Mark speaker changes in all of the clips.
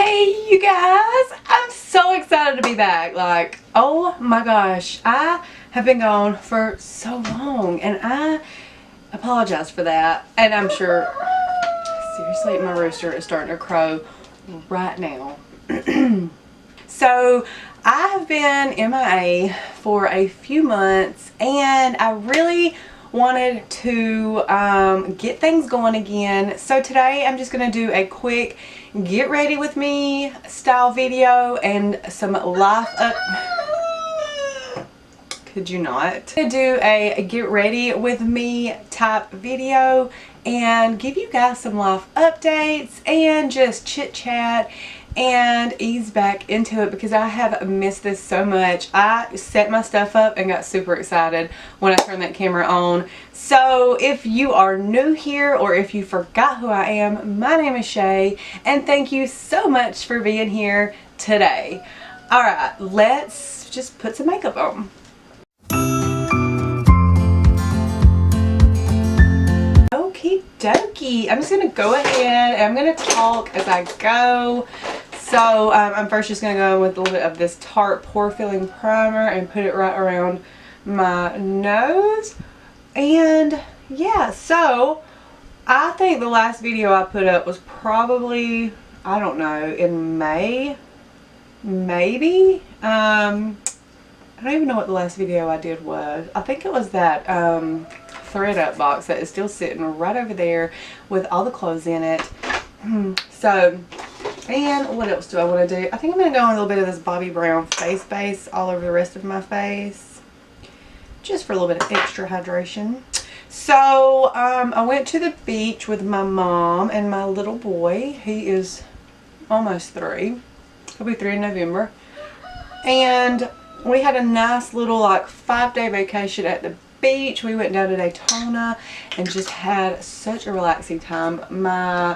Speaker 1: Hey you guys, I'm so excited to be back. Like, oh my gosh, I have been gone for so long and I apologize for that. And I'm sure, seriously, my rooster is starting to crow right now. So I have been MIA for a few months and I really wanted to get things going again. So today I'm just going to do a quick get ready with me style video and some life up. Could you not? To do a get ready with me type video and give you guys some life updates and just chit chat and ease back into it because I have missed this so much. I set my stuff up and got super excited when I turned that camera on. So if you are new here or if you forgot who I am, my name is Shay and thank you so much for being here today. Alright, let's just put some makeup on. Okie dokie. I'm just going to go ahead and I'm going to talk as I go. So I'm first just going to go with a little bit of this Tarte Pore Filling Primer and put it right around my nose. And yeah, so I think the last video I put up was probably, I don't know, in May, maybe. I don't even know what the last video I did was. I think it was that thread up box that is still sitting right over there with all the clothes in it. So, and what else do I want to do? I think I'm going to go on a little bit of this Bobbi Brown face base all over the rest of my face. Just for a little bit of extra hydration. So, I went to the beach with my mom and my little boy. He is almost 3. He'll be 3 in November. And we had a nice little like 5-day vacation at the beach. We went down to Daytona and just had such a relaxing time. My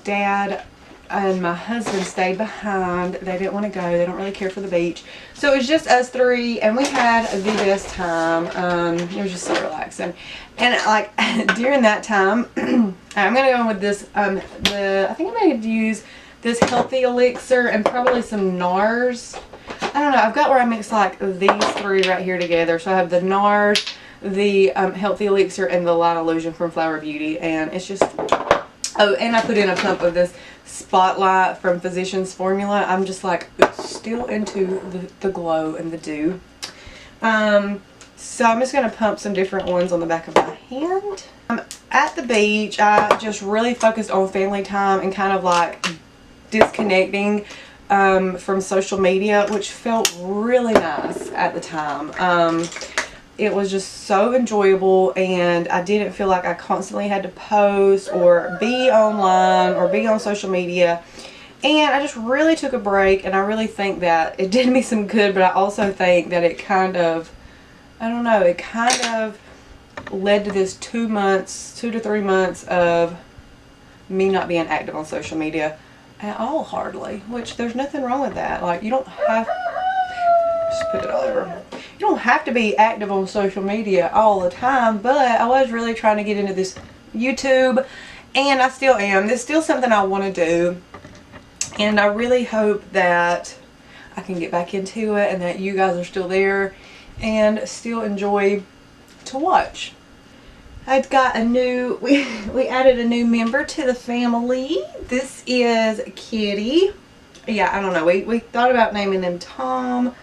Speaker 1: dad and my husband stayed behind. They didn't want to go. They don't really care for the beach. So it was just us 3 and we had the best time. It was just so relaxing. And like during that time, I'm going to go in with this, I think I'm going to use this Healthy Elixir and probably some NARS. I don't know. I've got where I mix like these 3 right here together. So I have the NARS, the Healthy Elixir, and the Light Illusion from Flower Beauty. And it's just... Oh, and I put in a pump of this Spotlight from Physicians Formula. I'm just like still into the glow and the dew. So I'm just going to pump some different ones on the back of my hand. At the beach, I just really focused on family time and kind of like disconnecting from social media, which felt really nice at the time. It was just so enjoyable and I didn't feel like I constantly had to post or be online or be on social media. And I just really took a break and I really think that it did me some good, but I also think that it kind of, I don't know, it kind of led to this 2 to 3 months of me not being active on social media at all, hardly, which there's nothing wrong with that. Like, you don't have, just put it all over. You don't have to be active on social media all the time, but I was really trying to get into this YouTube and I still am. It's still something I want to do and I really hope that I can get back into it and that you guys are still there and still enjoy to watch. I've got a new, we added a new member to the family. This is Kitty. Yeah, I don't know. We thought about naming him Tom,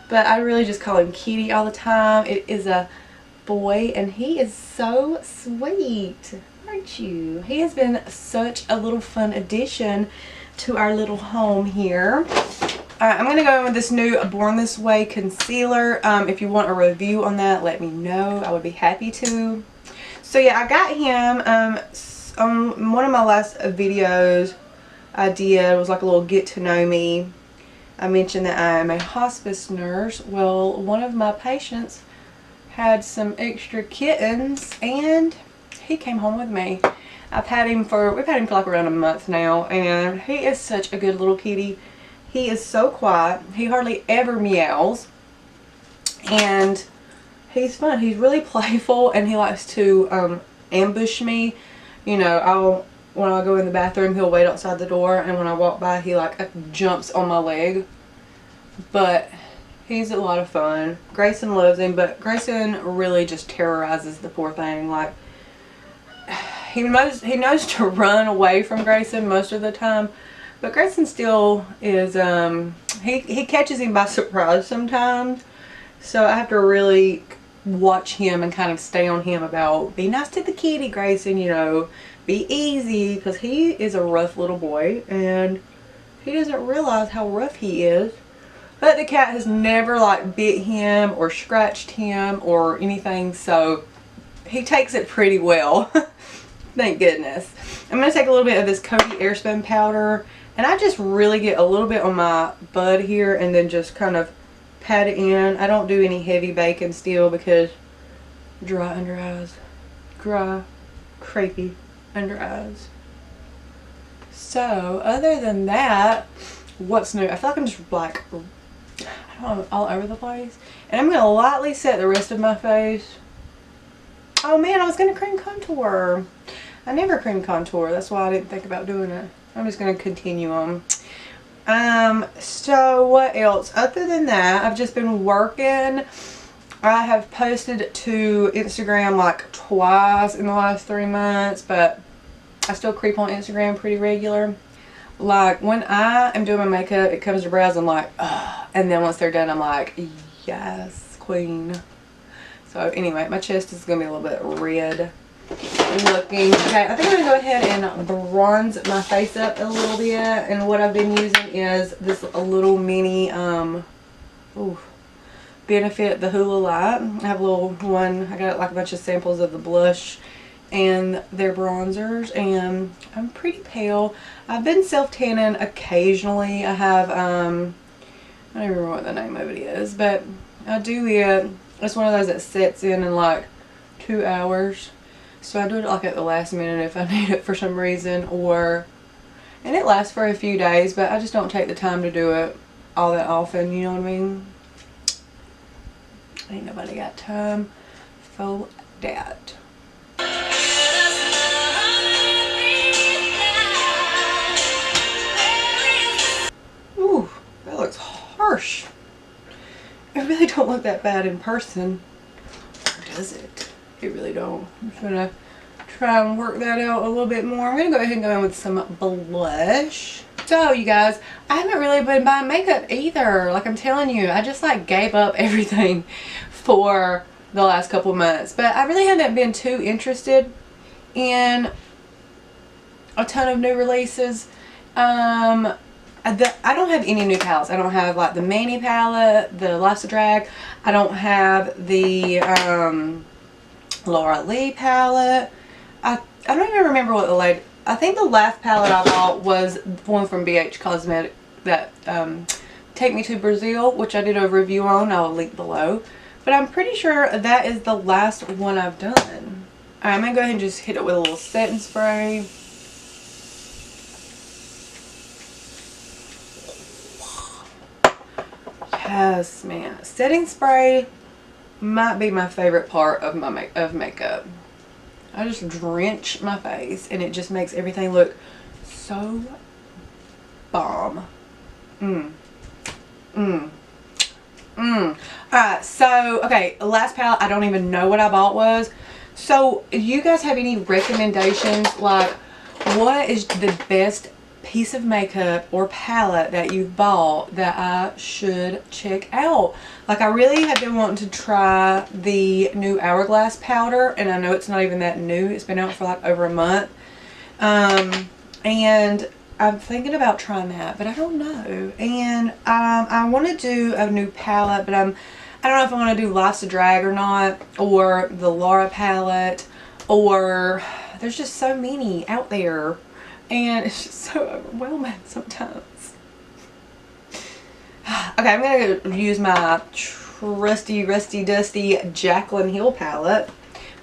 Speaker 1: but I really just call him Kitty all the time. It is a boy and he is so sweet, aren't you? He has been such a little fun addition to our little home here. I'm going to go in with this new Born This Way concealer. If you want a review on that, let me know. I would be happy to. So yeah, I got him on one of my last videos I did. Was like a little get to know me. I mentioned that I am a hospice nurse. Well, one of my patients had some extra kittens and he came home with me. We've had him for like around a month now and he is such a good little kitty. He is so quiet. He hardly ever meows and he's fun. He's really playful and he likes to ambush me. You know, when I go in the bathroom, he'll wait outside the door, and when I walk by, he like jumps on my leg. But he's a lot of fun. Grayson loves him, but Grayson really just terrorizes the poor thing. Like, he knows to run away from Grayson most of the time, but Grayson still is, he catches him by surprise sometimes. So I have to really watch him and kind of stay on him about, be nice to the kitty, Grayson, you know, be easy, because he is a rough little boy and he doesn't realize how rough he is. But the cat has never like bit him or scratched him or anything, so he takes it pretty well. Thank goodness. I'm going to take a little bit of this Cody Airspun powder, and I just really get a little bit on my bud here and then just kind of pat it in. I don't do any heavy baking still because dry under eyes. Dry, crepey under eyes. So, other than that, what's new? I feel like I'm just like, I don't know, all over the place. And I'm going to lightly set the rest of my face. Oh man, I was going to cream contour. I never cream contour. That's why I didn't think about doing it. I'm just going to continue on. So what else? Other than that, I've just been working. I have posted to Instagram like twice in the last 3 months, but I still creep on Instagram pretty regular. Like, when I am doing my makeup, it comes to brows, I'm like, ugh. And then once they're done, I'm like, yes, queen. So anyway, my chest is going to be a little bit red looking. Okay, I think I'm going to go ahead and bronze my face up a little bit. And what I've been using is this little mini, Benefit the Hula Light. I have a little one. I got like a bunch of samples of the blush and their bronzers, and I'm pretty pale. I've been self-tanning occasionally. I have, I don't even remember what the name of it is, but I do it. It's one of those that sets in like 2 hours. So I do it like at the last minute if I need it for some reason, and it lasts for a few days, but I just don't take the time to do it all that often, you know what I mean? Ain't nobody got time for that. Ooh, that looks harsh. It really don't look that bad in person. Or does it? It really don't. I'm just gonna try and work that out a little bit more. I'm gonna go ahead and go in with some blush. So you guys, I haven't really been buying makeup either. Like I'm telling you, I just like gave up everything for the last couple of months. But I really haven't been too interested in a ton of new releases. I don't have any new palettes. I don't have like the Manny palette, the Life's a Drag. I don't have the Laura Lee palette. I don't even remember what the I think the last palette I bought was one from BH Cosmetic, that Take Me to Brazil, which I did a review on. I'll link below. But I'm pretty sure that is the last one I've done. Alright, I'm going to go ahead and just hit it with a little setting spray. Yes, man. Setting spray might be my favorite part of my makeup. I just drench my face and it just makes everything look so bomb. Alright, so, okay, last palette, I don't even know what I bought was. So, do you guys have any recommendations? Like, what is the best piece of makeup or palette that you've bought that I should check out? Like, I really have been wanting to try the new Hourglass powder, and I know it's not even that new. It's been out for like over a month. And I'm thinking about trying that, but I don't know. And I want to do a new palette, but I don't know if I want to do Life's a Drag or not, or the Laura palette, or there's just so many out there. And it's just so overwhelming sometimes. Okay, I'm going to use my trusty, rusty, dusty Jaclyn Hill palette,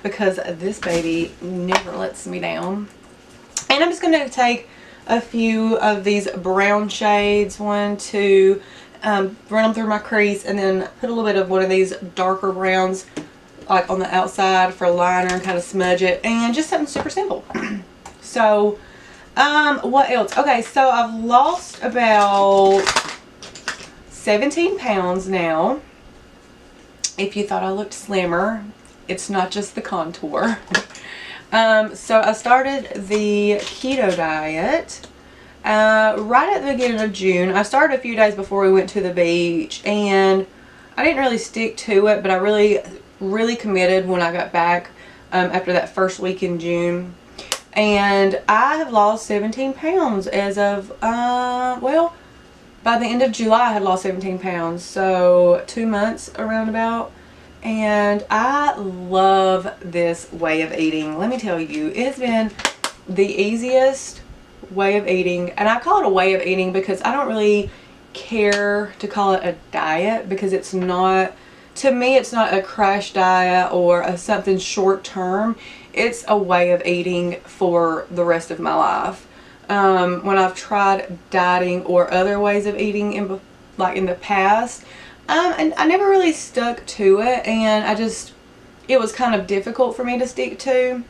Speaker 1: because this baby never lets me down. And I'm just going to take a few of these brown shades, run them through my crease, and then put a little bit of one of these darker browns like on the outside for liner and kind of smudge it, and just something super simple. So What else? Okay, so I've lost about 17 pounds now. If you thought I looked slimmer, it's not just the contour. So I started the keto diet right at the beginning of June. I started a few days before we went to the beach, and I didn't really stick to it, but I really committed when I got back after that first week in June. And I have lost 17 pounds as of, well, by the end of July I had lost 17 pounds. So 2 months around about. And I love this way of eating. Let me tell you, it has been the easiest way of eating. And I call it a way of eating because I don't really care to call it a diet, because it's not, to me, it's not a crash diet or something short term. It's a way of eating for the rest of my life. When I've tried dieting or other ways of eating in the past, and I never really stuck to it, and it was kind of difficult for me to stick to.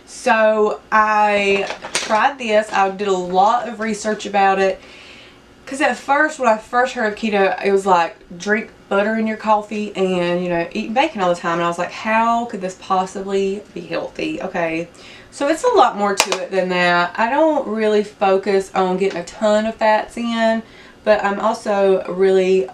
Speaker 1: So I tried this. I did a lot of research about it, because at first, when I first heard of keto, it was like, drink butter in your coffee and, you know, eat bacon all the time. And I was like, how could this possibly be healthy? Okay, so it's a lot more to it than that. I don't really focus on getting a ton of fats in, but I'm also really,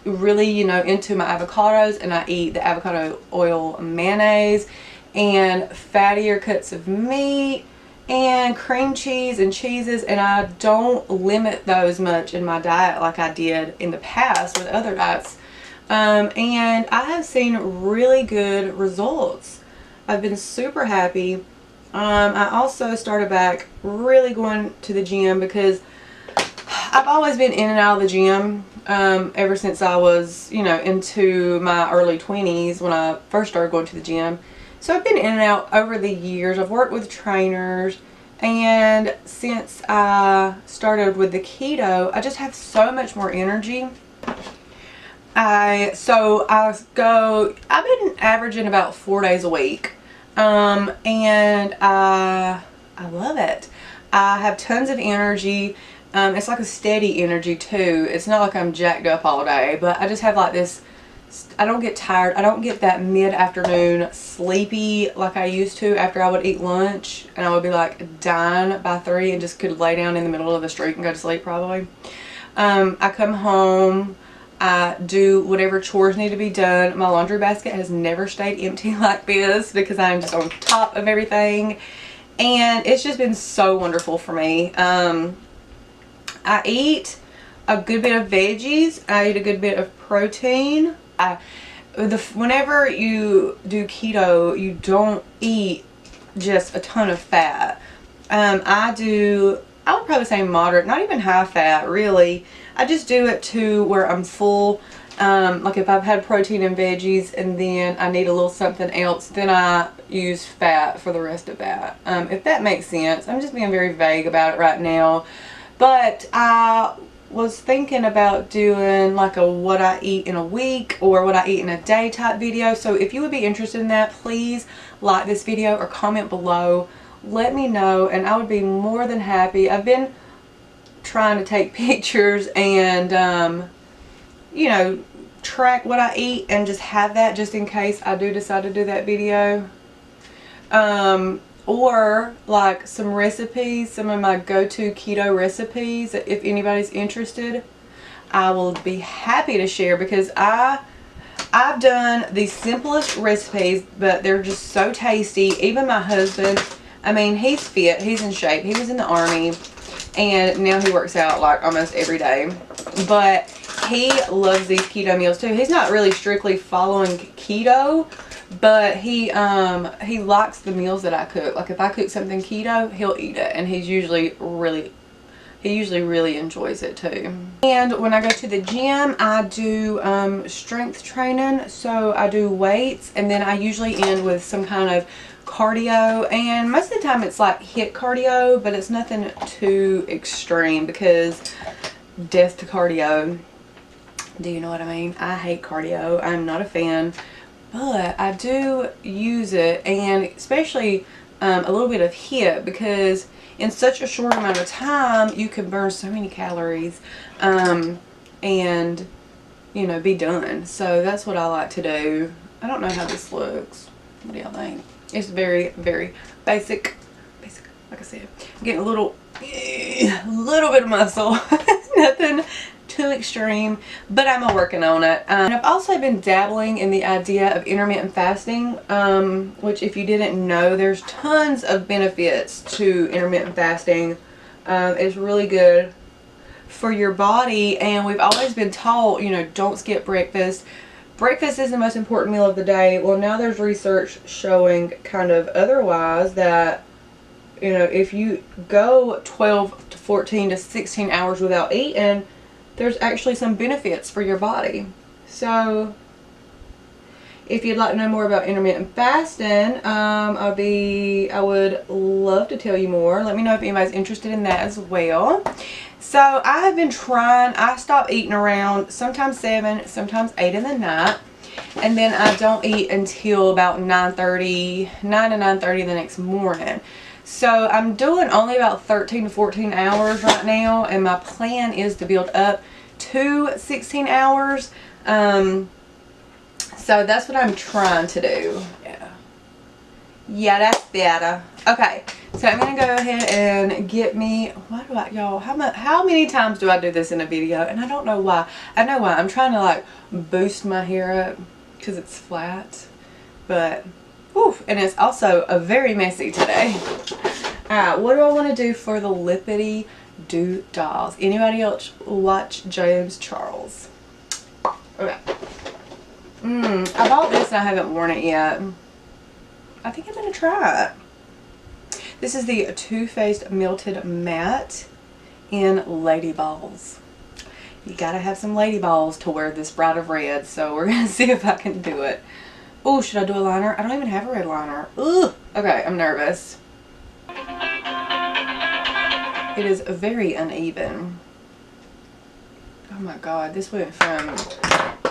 Speaker 1: you know, into my avocados, and I eat the avocado oil mayonnaise and fattier cuts of meat and cream cheese and cheeses, and I don't limit those much in my diet like I did in the past with other diets. And I have seen really good results. I've been super happy. I also started back really going to the gym, because I've always been in and out of the gym ever since I was, you know, into my early 20s when I first started going to the gym. So I've been in and out over the years. I've worked with trainers, and since I started with the keto, I just have so much more energy. I've been averaging about 4 days a week, and I love it. I have tons of energy. It's like a steady energy too. It's not like I'm jacked up all day, but I just have like this, I don't get tired. I don't get that mid-afternoon sleepy like I used to after I would eat lunch, and I would be like dying by 3 and just could lay down in the middle of the street and go to sleep probably. I come home, I do whatever chores need to be done. My laundry basket has never stayed empty like this, because I'm just on top of everything, and it's just been so wonderful for me. I eat a good bit of veggies. I eat a good bit of protein. Whenever you do keto, you don't eat just a ton of fat. I would probably say moderate, not even high fat really. I just do it to where I'm full. Like if I've had protein and veggies and then I need a little something else, then I use fat for the rest of that. If that makes sense. I'm just being very vague about it right now. But I was thinking about doing like a what I eat in a week or what I eat in a day type video. So if you would be interested in that, please like this video or comment below. Let me know, and I would be more than happy. I've been trying to take pictures and you know, track what I eat and just have that just in case I do decide to do that video. Or like some recipes, some of my go-to keto recipes. If anybody's interested, I will be happy to share, because I've done the simplest recipes, but they're just so tasty. Even my husband, I mean, he's fit, he's in shape, he was in the army, and now he works out like almost every day. But he loves these keto meals too. He's not really strictly following keto, but he likes the meals that I cook. Like if I cook something keto, he'll eat it, and he usually really enjoys it too. And when I go to the gym, I do strength training. So I do weights, and then I usually end with some kind of cardio, and most of the time it's like HIIT cardio, but it's nothing too extreme, because death to cardio. Do you know what I mean? I hate cardio. I'm not a fan. But I do use it, and especially a little bit of HIIT, because in such a short amount of time, you can burn so many calories, and, you know, be done. So that's what I like to do. I don't know how this looks. What do y'all think? It's very, very basic. Like I said, I'm getting a little bit of muscle. Nothing too extreme, but I'm working on it. And I've also been dabbling in the idea of intermittent fasting, which, if you didn't know, there's tons of benefits to intermittent fasting. It's really good for your body, and we've always been taught, you know, don't skip breakfast. Breakfast is the most important meal of the day. Well, now there's research showing kind of otherwise, that, you know, if you go 12 to 14 to 16 hours without eating, there's actually some benefits for your body. So if you'd like to know more about intermittent fasting, I would love to tell you more. Let me know if anybody's interested in that as well. So I have been trying, I stop eating around sometimes 7, sometimes 8 in the night. And then I don't eat until about 9 to 9:30 the next morning. So I'm doing only about 13 to 14 hours right now, and my plan is to build up to 16 hours. So that's what I'm trying to do. Yeah, that's better. Okay, so I'm gonna go ahead and get me, what do I, y'all, how many times do I do this in a video? And I don't know why. I know why. I'm trying to like boost my hair up because it's flat, but whew, and it's also very messy today. Alright, what do I want to do for the lippity do dolls? Anybody else watch James Charles? Okay. I bought this and I haven't worn it yet. I think I'm going to try it. This is the Too Faced Melted Matte in Lady Balls. You gotta have some lady balls to wear this bright of red, so we're going to see if I can do it. Oh, should I do a liner? I don't even have a red liner. Ugh. Okay, I'm nervous. It is very uneven. Oh my god, this went from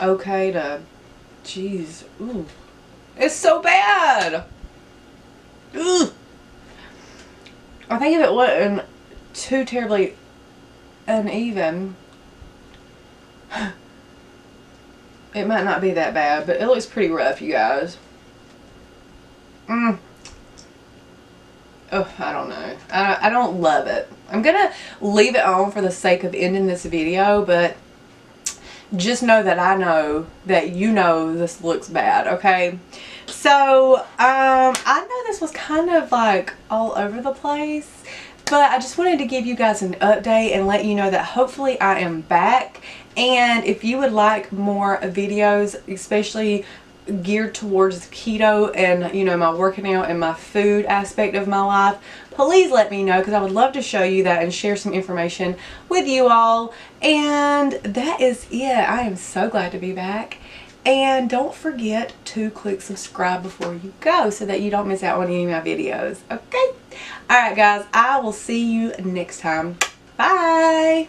Speaker 1: okay to, jeez, ooh. It's so bad! Ugh. I think if it wasn't too terribly uneven, it might not be that bad, but it looks pretty rough, you guys. Oh, I don't know. I don't love it. I'm gonna leave it on for the sake of ending this video, but just know that I know that you know this looks bad, okay? So, I know this was kind of like all over the place, but I just wanted to give you guys an update and let you know that hopefully I am back. And if you would like more videos, especially geared towards keto and, you know, my working out and my food aspect of my life, please let me know, because I would love to show you that and share some information with you all. And that is it. I am so glad to be back. And don't forget to click subscribe before you go so that you don't miss out on any of my videos. Okay? Alright guys, I will see you next time. Bye!